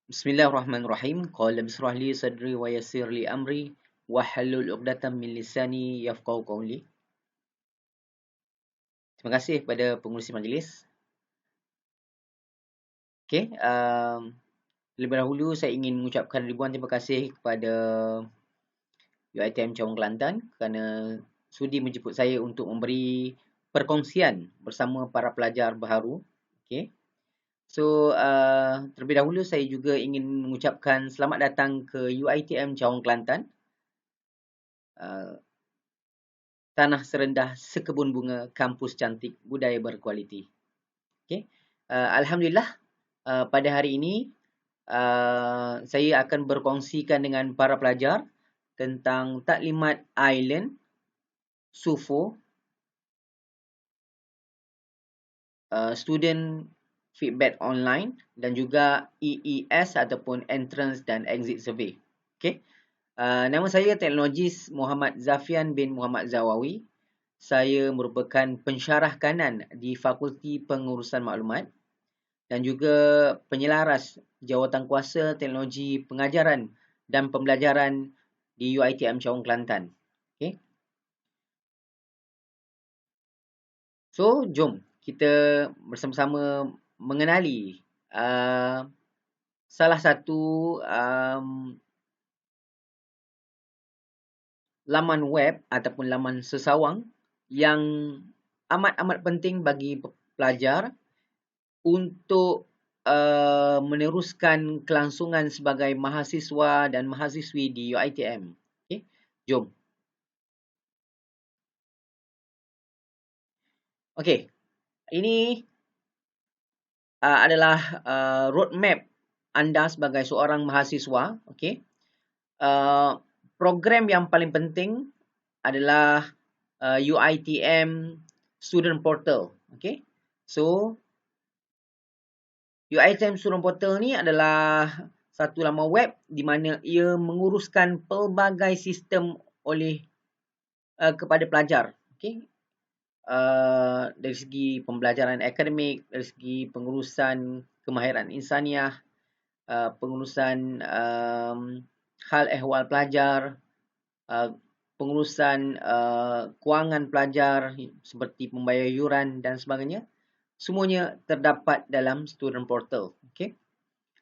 Bismillahirrahmanirrahim. Qala bisrah li sadri wa yassir li amri wahlul 'uqdatam min lisani yafqahu qawli. Terima kasih kepada pengurusi majlis. Okey, terlebih dahulu saya ingin mengucapkan ribuan terima kasih kepada UiTM Cawang Kelantan kerana sudi menjemput saya untuk memberi perkongsian bersama para pelajar baharu. Okey. So, terlebih dahulu saya juga ingin mengucapkan selamat datang ke UiTM Cawang Kelantan. Tanah serendah sekebun bunga, kampus cantik, budaya berkualiti. Okay. Alhamdulillah, pada hari ini saya akan berkongsikan dengan para pelajar tentang taklimat IELTS, SUFO, student feedback online dan juga EES ataupun entrance dan exit survey. Okay. Nama saya Teknologis Muhammad Zafian bin Muhammad Zawawi. Saya merupakan pensyarah kanan di Fakulti Pengurusan Maklumat dan juga penyelaras Jawatankuasa Teknologi Pengajaran dan Pembelajaran di UiTM Cawang Kelantan. Okay. So, jom kita bersama-sama mengenali salah satu laman web ataupun laman sesawang yang amat-amat penting bagi pelajar untuk meneruskan kelangsungan sebagai mahasiswa dan mahasiswi di UiTM. Okay, jom. Okey, ini adalah roadmap anda sebagai seorang mahasiswa. Okey, program yang paling penting adalah UiTM Student Portal. Okey, so UiTM Student Portal ni adalah satu laman web di mana ia menguruskan pelbagai sistem oleh kepada pelajar. Okey, dari segi pembelajaran akademik, dari segi pengurusan kemahiran insaniah, pengurusan hal ehwal pelajar, pengurusan kewangan pelajar seperti pembayar yuran dan sebagainya. Semuanya terdapat dalam student portal. Okay.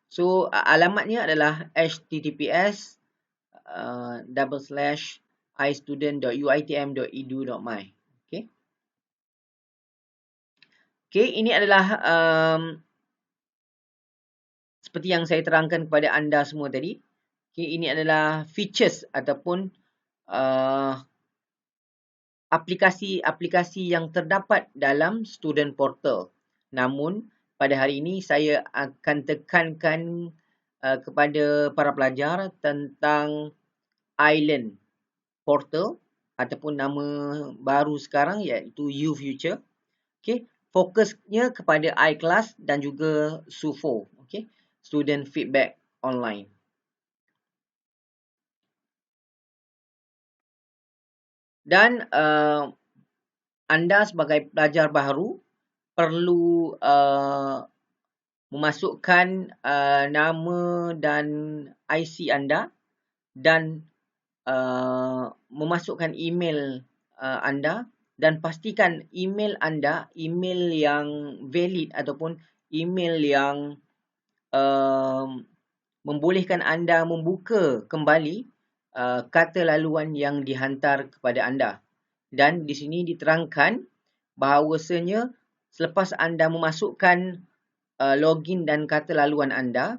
So, alamatnya adalah https://istudent.uitm.edu.my. Okay. Okay, ini adalah seperti yang saya terangkan kepada anda semua tadi. Okay, ini adalah features ataupun aplikasi-aplikasi yang terdapat dalam student portal. Namun, pada hari ini saya akan tekankan kepada para pelajar tentang IELTS portal ataupun nama baru sekarang iaitu UFuture. Okey, fokusnya kepada iClass dan juga SUFO, okey, student feedback online. Dan anda sebagai pelajar baru perlu memasukkan nama dan IC anda dan memasukkan email anda dan pastikan email anda email yang valid ataupun email yang membolehkan anda membuka kembali kata laluan yang dihantar kepada anda. Dan di sini diterangkan bahawasanya selepas anda memasukkan login dan kata laluan anda,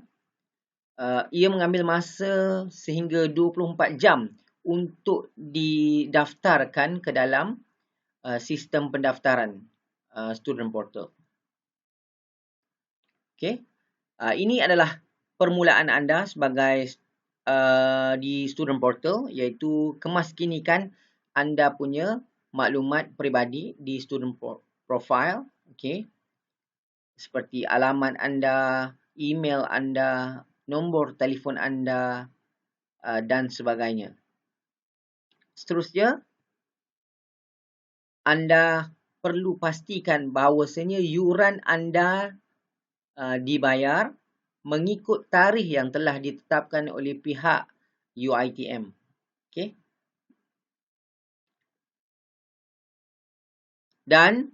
ia mengambil masa sehingga 24 jam untuk didaftarkan ke dalam sistem pendaftaran student portal. Okay. Ini adalah permulaan anda sebagai di student portal, iaitu kemaskinikan anda punya maklumat peribadi di student profile. Okay. Seperti alamat anda, email anda, nombor telefon anda dan sebagainya. Seterusnya, anda perlu pastikan bahawasanya yuran anda dibayar mengikut tarikh yang telah ditetapkan oleh pihak UiTM. Okey. Dan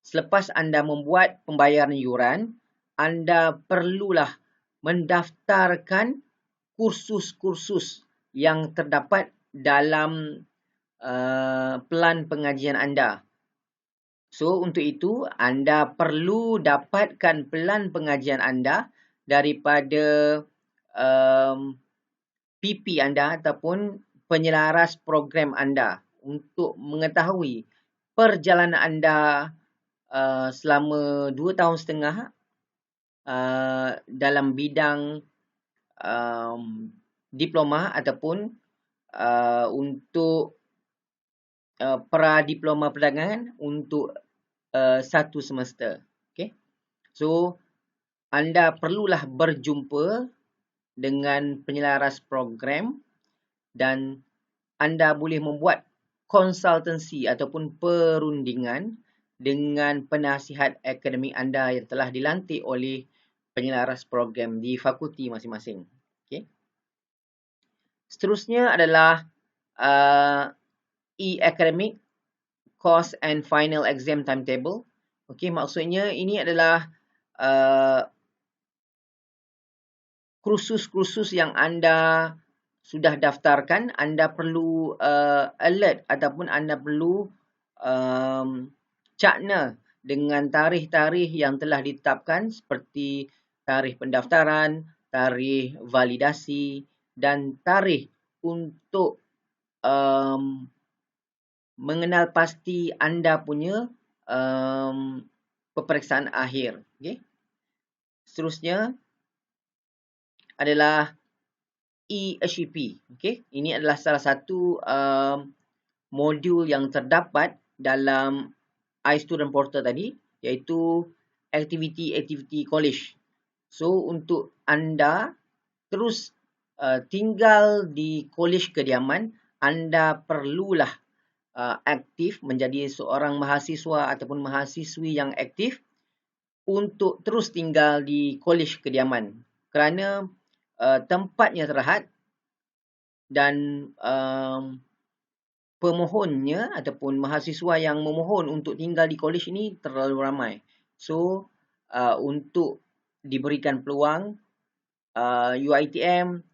selepas anda membuat pembayaran yuran, anda perlulah mendaftarkan kursus-kursus yang terdapat dalam pelan pengajian anda. So, untuk itu, anda perlu dapatkan pelan pengajian anda daripada PP anda ataupun penyelaras program anda untuk mengetahui perjalanan anda selama 2 tahun setengah dalam bidang diploma ataupun untuk pra-diploma perdagangan untuk 1 semester. Okay. So, anda perlulah berjumpa dengan penyelaras program dan anda boleh membuat konsultansi ataupun perundingan dengan penasihat akademik anda yang telah dilantik oleh penyelaras program di fakulti masing-masing. Okay. Seterusnya adalah e-academic course and final exam timetable. Okay, maksudnya ini adalah kursus-kursus yang anda sudah daftarkan. Anda perlu alert ataupun anda perlu cakna dengan tarikh-tarikh yang telah ditetapkan seperti tarikh pendaftaran, tarikh validasi dan tarikh untuk mengenal pasti anda punya peperiksaan akhir. Okay. Seterusnya adalah e-HEP. Okay. Ini adalah salah satu modul yang terdapat dalam iStudent Portal tadi, iaitu aktiviti-aktiviti college. So, untuk anda terus tinggal di college kediaman, anda perlulah aktif menjadi seorang mahasiswa ataupun mahasiswi yang aktif untuk terus tinggal di college kediaman kerana tempatnya terhad dan pemohonnya ataupun mahasiswa yang memohon untuk tinggal di college ini terlalu ramai. So, untuk diberikan peluang, UiTM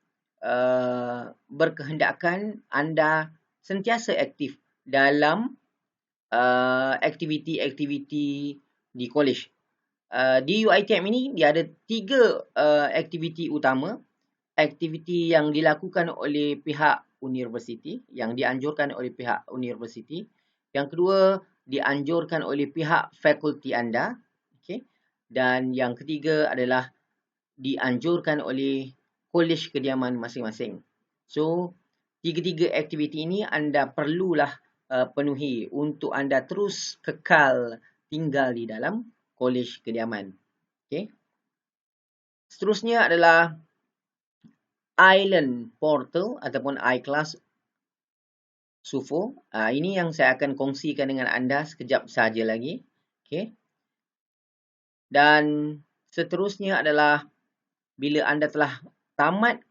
berkehendakkan anda sentiasa aktif dalam aktiviti-aktiviti di college. Di UiTM ini dia ada 3 aktiviti utama. Aktiviti yang dilakukan oleh pihak universiti, yang dianjurkan oleh pihak universiti. Yang kedua, dianjurkan oleh pihak fakulti anda. Okay. Dan yang ketiga adalah dianjurkan oleh kolej kediaman masing-masing. So, 3 aktiviti ini anda perlulah penuhi untuk anda terus kekal tinggal di dalam kolej kediaman. Okay. Seterusnya adalah Island Portal ataupun iClass Sufo. Ini yang saya akan kongsikan dengan anda sekejap saja lagi. Okay. Dan seterusnya adalah bila anda telah tamat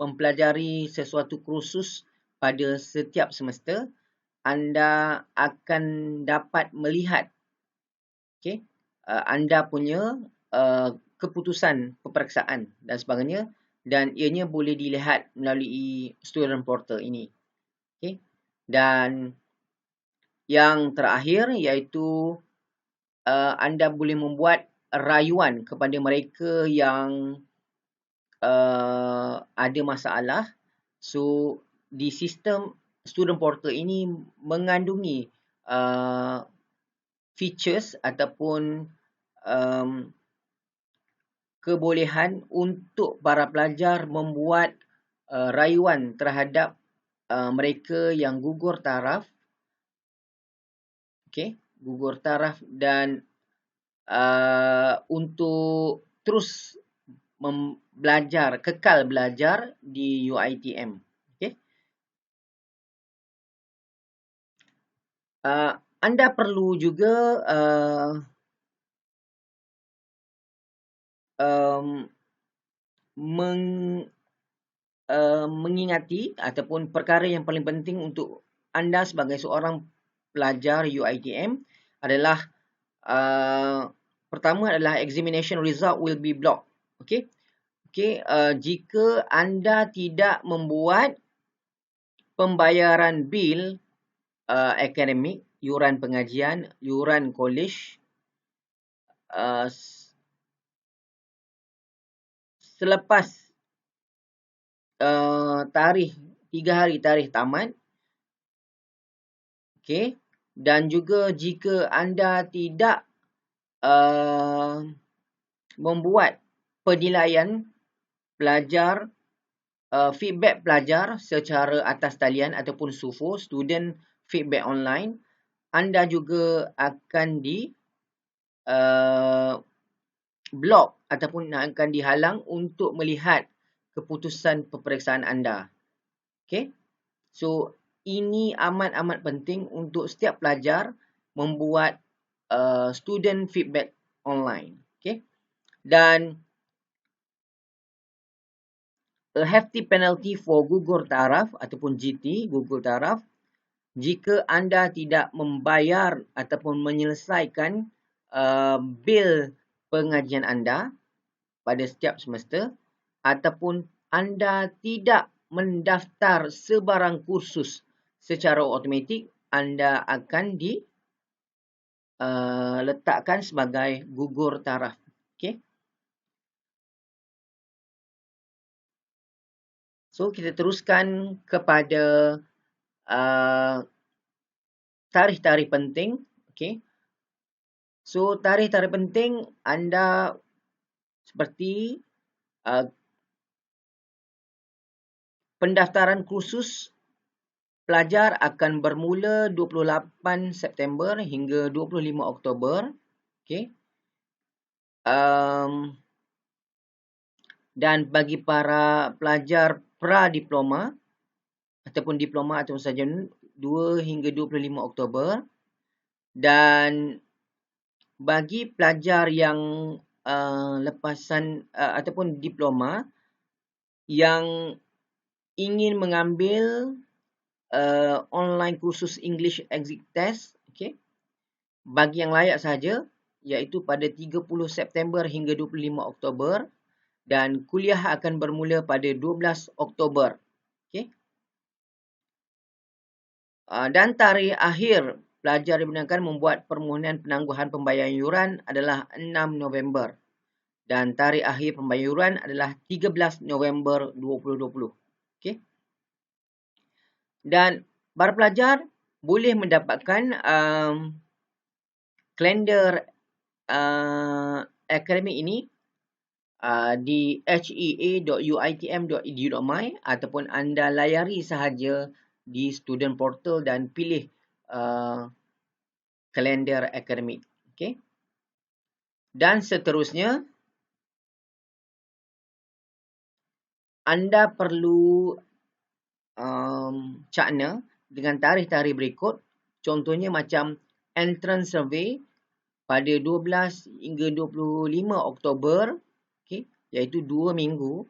mempelajari sesuatu kursus pada setiap semester, anda akan dapat melihat anda punya keputusan peperiksaan dan sebagainya, dan ianya boleh dilihat melalui student portal ini. Okay. Dan yang terakhir iaitu anda boleh membuat rayuan kepada mereka yang ada masalah. So, di sistem student portal ini mengandungi features ataupun kebolehan untuk para pelajar membuat rayuan terhadap mereka yang gugur taraf. Okay, gugur taraf dan untuk terus belajar, kekal belajar di UiTM. Okay. Anda perlu juga um, mengingati ataupun perkara yang paling penting untuk anda sebagai seorang pelajar UiTM adalah pertama adalah examination result will be blocked. Okey. Jika anda tidak membuat pembayaran bil akademik, yuran pengajian, yuran college selepas tarikh 3 hari tarikh tamat, dan juga jika anda tidak membuat penilaian pelajar, feedback pelajar secara atas talian ataupun SUFO, student feedback online, anda juga akan di block ataupun akan dihalang untuk melihat keputusan peperiksaan anda. So ini amat-amat penting untuk setiap pelajar membuat student feedback online. Dan a hefty penalty for gugur taraf ataupun GT, gugur taraf, jika anda tidak membayar ataupun menyelesaikan bil pengajian anda pada setiap semester, ataupun anda tidak mendaftar sebarang kursus secara automatik, anda akan diletakkan sebagai gugur taraf. So kita teruskan kepada tarikh-tarikh penting. So tarikh-tarikh penting anda seperti pendaftaran kursus pelajar akan bermula 28 September hingga 25 Oktober. Dan bagi para pelajar pra-diploma ataupun diploma ataupun sarjana 2 hingga 25 Oktober. Dan bagi pelajar yang lepasan ataupun diploma yang ingin mengambil online kursus English Exit Test, bagi yang layak saja, iaitu pada 30 September hingga 25 Oktober, dan kuliah akan bermula pada 12 Oktober. Dan tarikh akhir pelajar dibenarkan membuat permohonan penangguhan pembayaran yuran adalah 6 November. Dan tarikh akhir pembayaran adalah 13 November 2020. Dan para pelajar boleh mendapatkan kalender akademik ini di hea.uitm.edu.my ataupun anda layari sahaja di student portal dan pilih kalender akademik. Dan seterusnya, anda perlu cakna dengan tarikh-tarikh berikut. Contohnya macam entrance survey pada 12 hingga 25 Oktober, iaitu 2 minggu.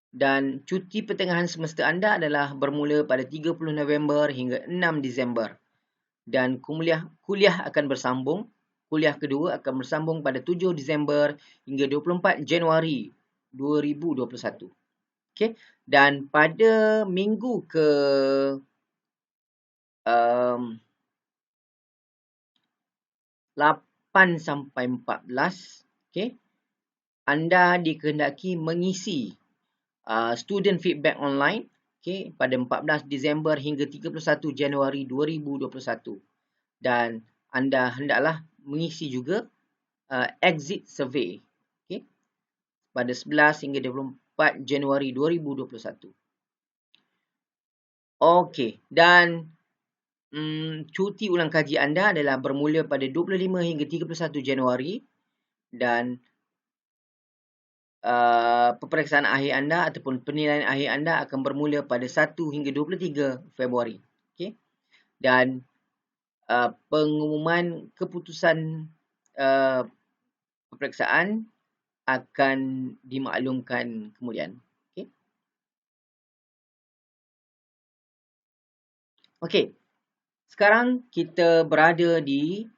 Dan cuti pertengahan semester anda adalah bermula pada 30 November hingga 6 Disember. Dan kuliah akan bersambung. Kuliah kedua akan bersambung pada 7 Disember hingga 24 Januari 2021. Dan pada minggu ke 8 sampai 14, anda dikehendaki mengisi student feedback online pada 14 Disember hingga 31 Januari 2021. Dan anda hendaklah mengisi juga exit survey pada 11 hingga 24 Januari 2021. Dan cuti ulang kaji anda adalah bermula pada 25 hingga 31 Januari. Dan peperiksaan akhir anda ataupun penilaian akhir anda akan bermula pada 1 hingga 23 Februari. Dan pengumuman keputusan peperiksaan akan dimaklumkan kemudian. Okey. Okey. Sekarang kita berada di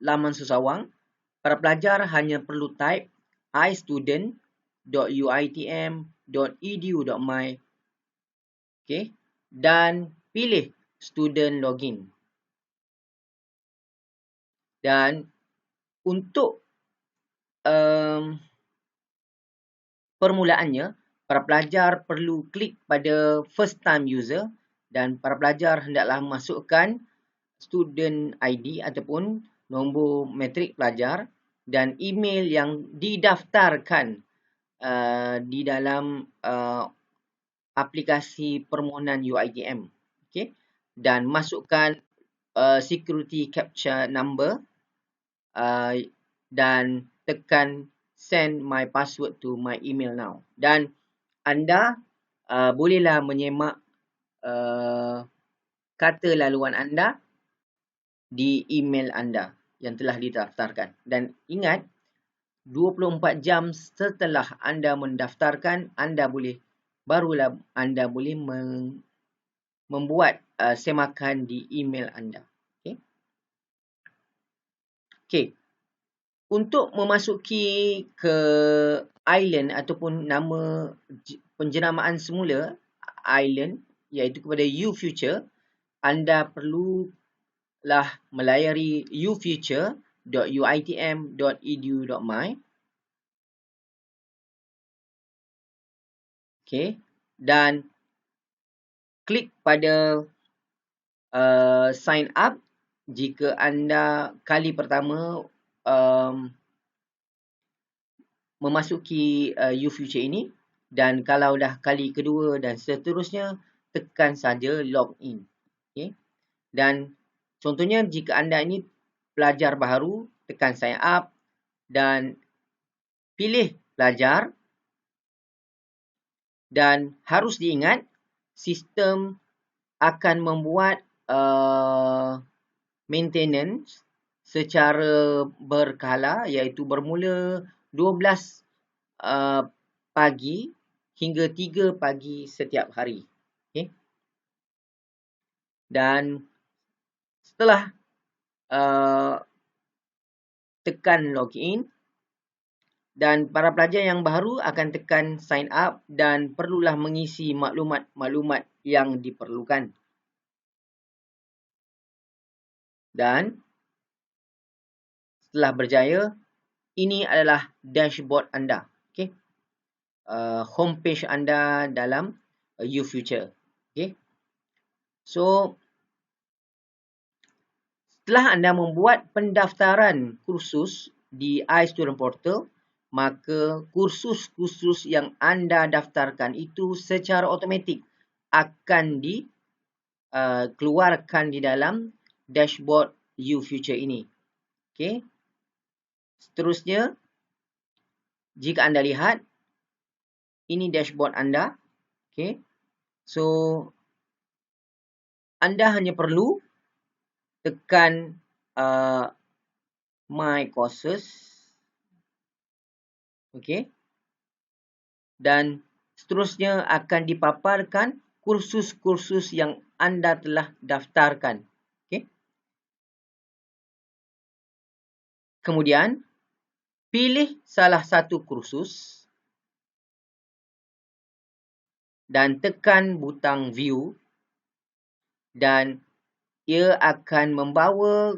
laman Susawang. Para pelajar hanya perlu type istudent.uitm.edu.my, okey, dan pilih student login. Dan untuk permulaannya, para pelajar perlu klik pada first time user dan para pelajar hendaklah masukkan student ID ataupun nombor matrik pelajar dan email yang didaftarkan di dalam aplikasi permohonan UiTM. Okay? Dan masukkan security capture number dan tekan send my password to my email now. Dan anda bolehlah menyemak kata laluan anda di email anda yang telah didaftarkan. Dan ingat, 24 jam setelah anda mendaftarkan, barulah anda boleh membuat semakan di email anda. Okey. Okey. Untuk memasuki ke island ataupun nama penjenamaan semula island iaitu kepada UFuture, anda perlulah melayari ufuture.uitm.edu.my. Okey, dan klik pada sign up jika anda kali pertama memasuki UFuture ini, dan kalau dah kali kedua dan seterusnya, tekan saja login. Okay. Dan contohnya jika anda ini pelajar baru, tekan sign up dan pilih pelajar, dan harus diingat sistem akan membuat maintenance secara berkala, iaitu bermula 12 pagi hingga 3 pagi setiap hari. Okay. Dan setelah tekan login, dan para pelajar yang baru akan tekan sign up dan perlulah mengisi maklumat-maklumat yang diperlukan. Dan setelah berjaya, ini adalah dashboard anda. Okay. Homepage anda dalam UFuture. Okay. So, setelah anda membuat pendaftaran kursus di iStudent Portal, maka kursus-kursus yang anda daftarkan itu secara automatik akan dikeluarkan di dalam dashboard UFuture ini. Okay. Seterusnya, jika anda lihat, ini dashboard anda. Okay. So, anda hanya perlu tekan My Courses. Okay. Dan seterusnya akan dipaparkan kursus-kursus yang anda telah daftarkan. Okay. Kemudian, pilih salah satu kursus dan tekan butang View, dan ia akan membawa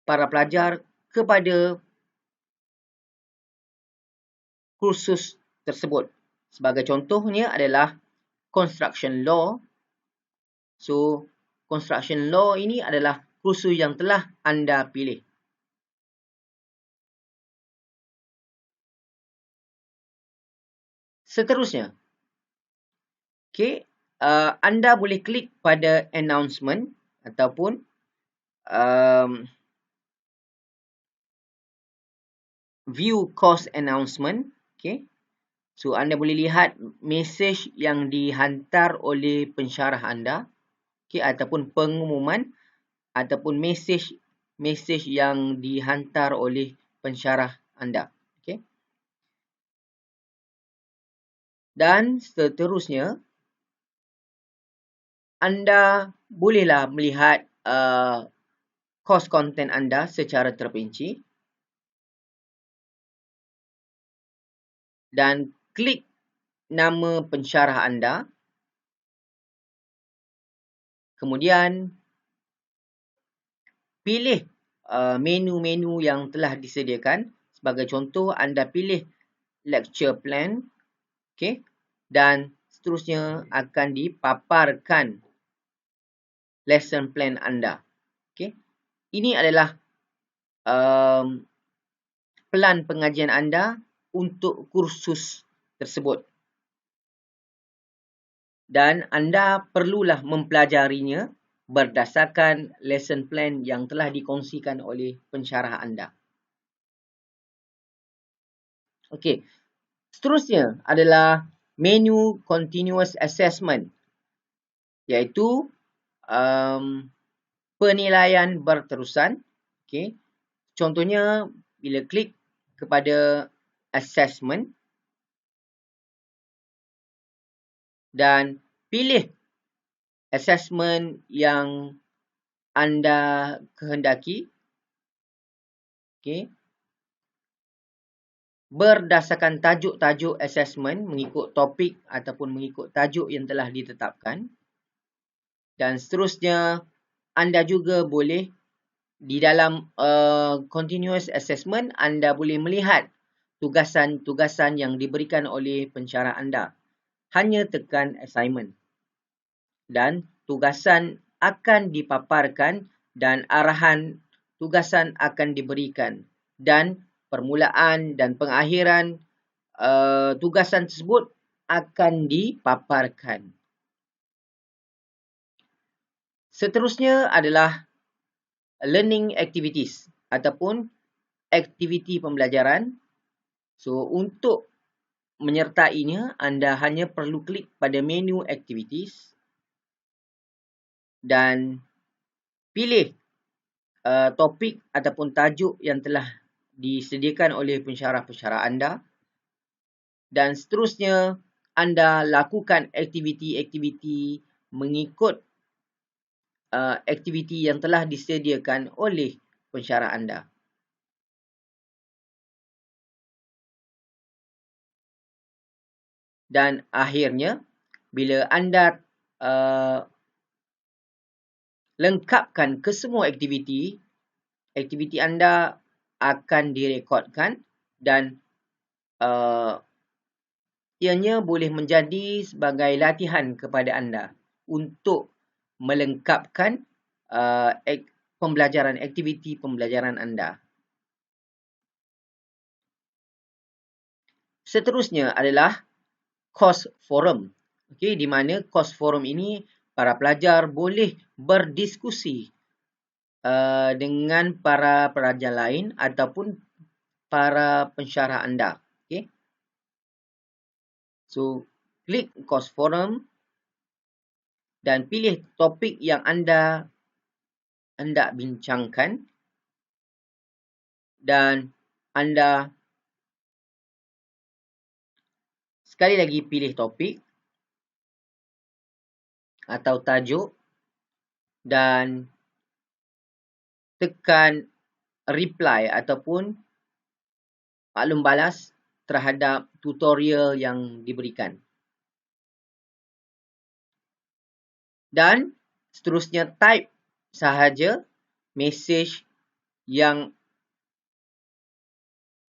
para pelajar kepada kursus tersebut. Sebagai contohnya adalah Construction Law. So, Construction Law ini adalah kursus yang telah anda pilih. Seterusnya, okay, anda boleh klik pada announcement ataupun view course announcement. Okay. So, anda boleh lihat mesej yang dihantar oleh pensyarah anda, okay, ataupun pengumuman ataupun mesej yang dihantar oleh pensyarah anda. Okay. Dan seterusnya, anda bolehlah melihat course content anda secara terperinci dan klik nama pensyarah anda. Kemudian pilih menu-menu yang telah disediakan. Sebagai contoh, anda pilih lecture plan, okay, dan seterusnya akan dipaparkan lesson plan anda. Okay. Ini adalah plan pengajian anda untuk kursus tersebut. Dan anda perlulah mempelajarinya berdasarkan lesson plan yang telah dikongsikan oleh pensyarah anda. Okey. Seterusnya adalah menu continuous assessment, iaitu penilaian berterusan. Okey. Contohnya, bila klik kepada assessment dan pilih assessment yang anda kehendaki, okey, berdasarkan tajuk-tajuk assessment mengikut topik ataupun mengikut tajuk yang telah ditetapkan. Dan seterusnya, anda juga boleh di dalam continuous assessment, anda boleh melihat tugasan-tugasan yang diberikan oleh pensyarah anda. Hanya tekan assignment. Dan tugasan akan dipaparkan dan arahan tugasan akan diberikan. Dan permulaan dan pengakhiran tugasan tersebut akan dipaparkan. Seterusnya adalah learning activities ataupun aktiviti pembelajaran. So, untuk menyertainya, anda hanya perlu klik pada menu activities dan pilih topik ataupun tajuk yang telah disediakan oleh pensyarah-pensyarah anda. Dan seterusnya, anda lakukan aktiviti-aktiviti mengikut aktiviti yang telah disediakan oleh pensyarah anda. Dan akhirnya, bila anda lengkapkan kesemua aktiviti, aktiviti anda akan direkodkan dan ianya boleh menjadi sebagai latihan kepada anda untuk melengkapkan pembelajaran, aktiviti pembelajaran anda. Seterusnya adalah course forum. Okey, di mana course forum ini para pelajar boleh berdiskusi dengan para pelajar lain ataupun para pensyarah anda. Okey. So, klik course forum dan pilih topik yang anda hendak bincangkan dan anda sekali lagi pilih topik atau tajuk dan tekan reply ataupun maklum balas terhadap tutorial yang diberikan. Dan seterusnya type sahaja mesej yang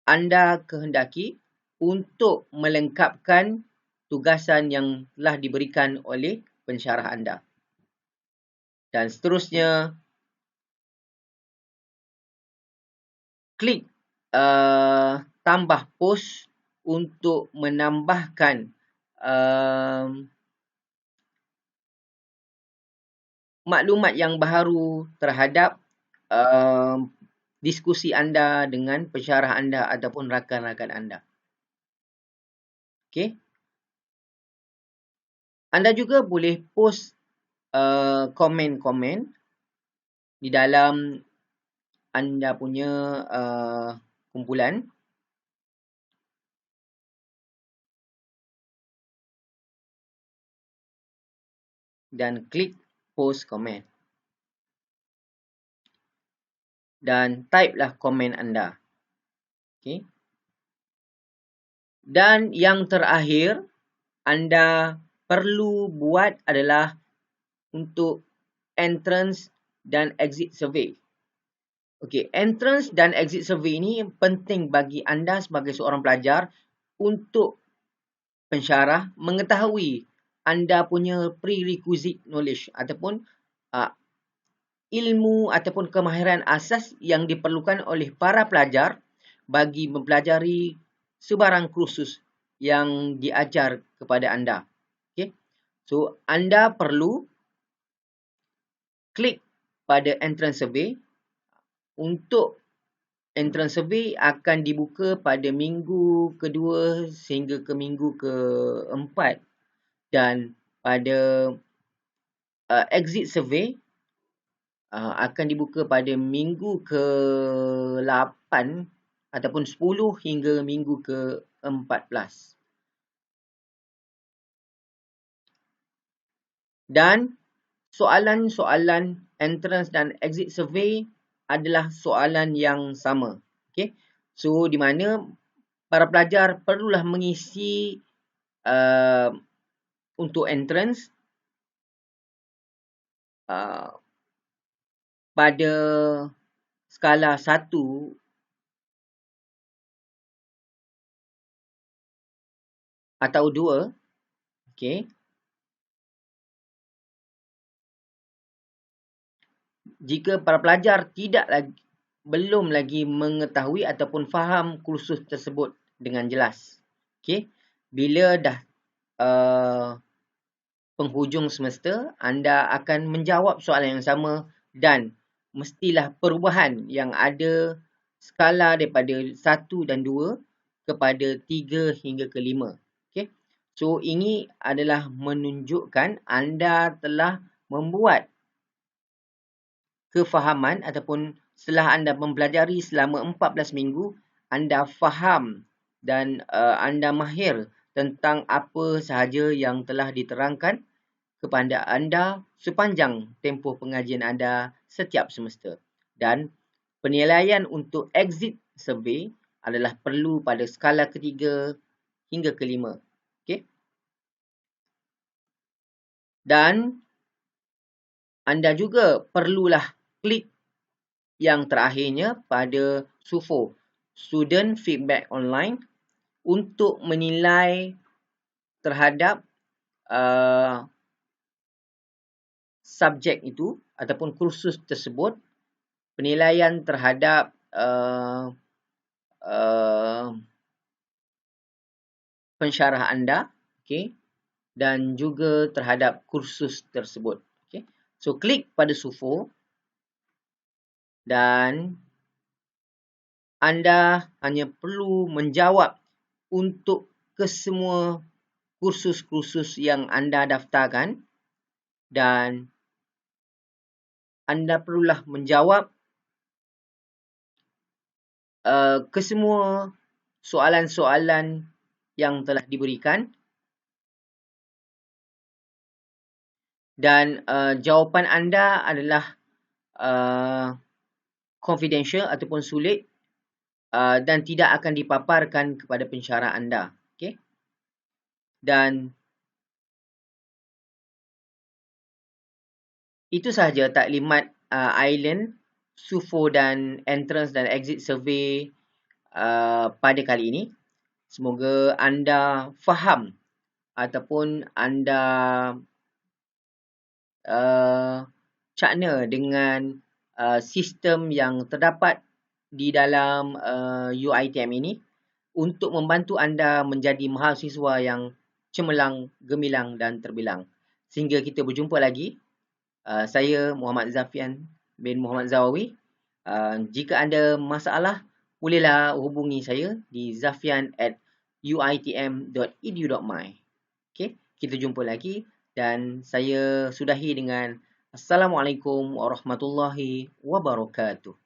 anda kehendaki untuk melengkapkan tugasan yang telah diberikan oleh pensyarah anda. Dan seterusnya, klik tambah post untuk menambahkan maklumat yang baru terhadap diskusi anda dengan pensyarah anda ataupun rakan-rakan anda. Okey. Anda juga boleh post komen-komen di dalam anda punya kumpulan dan klik post comment. Dan type lah komen anda. Okay. Dan yang terakhir, anda perlu buat adalah untuk entrance dan exit survey. Okay, entrance dan exit survey ini penting bagi anda sebagai seorang pelajar untuk pensyarah mengetahui anda punya prerequisite knowledge ataupun ilmu ataupun kemahiran asas yang diperlukan oleh para pelajar bagi mempelajari sebarang kursus yang diajar kepada anda. Okay. So, anda perlu klik pada entrance survey. Untuk entrance survey akan dibuka pada minggu kedua sehingga ke minggu keempat. Dan pada exit survey akan dibuka pada minggu ke-8 ataupun 10 hingga minggu ke-14. Dan soalan-soalan entrance dan exit survey adalah soalan yang sama. Okay? So, di mana para pelajar perlulah mengisi untuk entrance pada skala 1 atau 2. Okay. Jika para pelajar belum lagi mengetahui ataupun faham kursus tersebut dengan jelas. Okay. Bila dah penghujung semester, anda akan menjawab soalan yang sama dan mestilah perubahan yang ada skala daripada 1 dan 2 kepada 3 hingga ke 5. Okay. So, ini adalah menunjukkan anda telah membuat kefahaman ataupun setelah anda mempelajari selama 14 minggu, anda faham dan anda mahir tentang apa sahaja yang telah diterangkan kepada anda sepanjang tempoh pengajian anda setiap semester. Dan penilaian untuk exit survey adalah perlu pada skala ketiga hingga kelima. Okay. Dan anda juga perlulah klik yang terakhirnya pada SUFO, Student Feedback Online, untuk menilai terhadap subjek itu ataupun kursus tersebut, penilaian terhadap pensyarah anda, okay, dan juga terhadap kursus tersebut. Okay. So, klik pada SUFO dan anda hanya perlu menjawab untuk kesemua kursus-kursus yang anda daftarkan dan anda perlulah menjawab kesemua soalan-soalan yang telah diberikan dan jawapan anda adalah confidential ataupun sulit dan tidak akan dipaparkan kepada pensyarah anda. Okay? Dan itu sahaja taklimat Island, SUFO dan entrance dan exit survey pada kali ini. Semoga anda faham ataupun anda cakna dengan sistem yang terdapat di dalam UiTM ini untuk membantu anda menjadi mahasiswa yang cemerlang, gemilang dan terbilang. Sehingga kita berjumpa lagi. Saya Muhammad Zafian bin Muhammad Zawawi. Jika anda masalah, bolehlah hubungi saya di zafian@uitm.edu.my. Okay, kita jumpa lagi dan saya sudahi dengan Assalamualaikum warahmatullahi wabarakatuh.